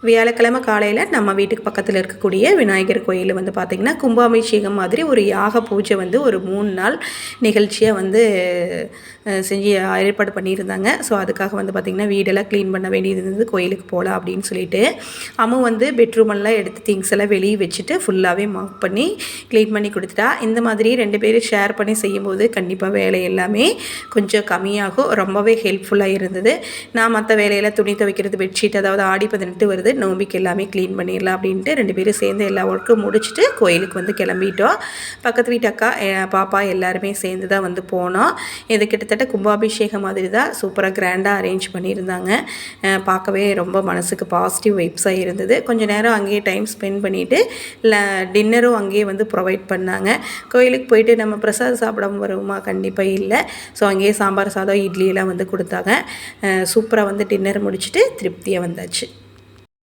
வியாழக்கிழமை காலையில் நம்ம வீட்டுக்கு பக்கத்தில் இருக்கக்கூடிய விநாயகர் கோயிலில் வந்து பார்த்திங்கன்னா கும்பாபிஷேகம் மாதிரி ஒரு யாக பூஜை வந்து ஒரு 3 நாள் நிகழ்ச்சியாக வந்து செஞ்சு ஏற்பாடு பண்ணியிருந்தாங்க. ஸோ அதுக்காக வந்து பார்த்திங்கன்னா வீடெல்லாம் க்ளீன் பண்ண வேண்டியது இருந்தது. கோயிலுக்கு போகலாம் அப்படின்னு சொல்லிட்டு அம்மா வந்து பெட்ரூமெல்லாம் எடுத்து திங்ஸ் எல்லாம் வெளியே வச்சுட்டு ஃபுல்லாகவே மாப் பண்ணி க்ளீன் பண்ணி கொடுத்துட்டா. இந்த மாதிரி 2 பேரும் ஷேர் பண்ணி செய்யும்போது கண்டிப்பாக வேலை எல்லாமே கொஞ்சம் கம்மியாகும். ரொம்பவே ஹெல்ப்ஃபுல்லாக இருந்தது. நான் மற்ற வேலையெல்லாம் துணி துவைக்கிறது, பெட்ஷீட், அதாவது ஆடி 18 வருது, நோம்பிக்கு எல்லாமே க்ளீன் பண்ணிடலாம் அப்படின்ட்டு 2 பேரும் சேர்ந்து எல்லா ஒர்க்கும் முடிச்சுட்டு கோயிலுக்கு வந்து கிளம்பிட்டோம். பக்கத்து வீட்டு அக்கா, பாப்பா எல்லாருமே சேர்ந்து தான் வந்து போனோம். இது கிட்டத்தட்ட கும்பாபிஷேகம் மாதிரி தான் சூப்பராக கிராண்டாக அரேஞ்ச் பண்ணியிருந்தாங்க. பார்க்கவே ரொம்ப மனசுக்கு பாசிட்டிவ் வைப்ஸாக இருந்தது. கொஞ்சம் நேரம் அங்கேயே டைம் ஸ்பெண்ட் பண்ணிவிட்டு டின்னரும் அங்கேயே வந்து ப்ரொவைட் பண்ணாங்க. கோயிலுக்கு போயிட்டு நம்ம பிரசாதம் சாப்பிடாம வருவோமா? கண்டிப்பாக இல்லை. ஸோ அங்கேயே சாம்பார் சாதம், இட்லியெல்லாம் வந்து கொடுத்தாங்க. சூப்பராக வந்து டின்னர் முடிச்சுட்டு திருப்தியாக வந்தாச்சு.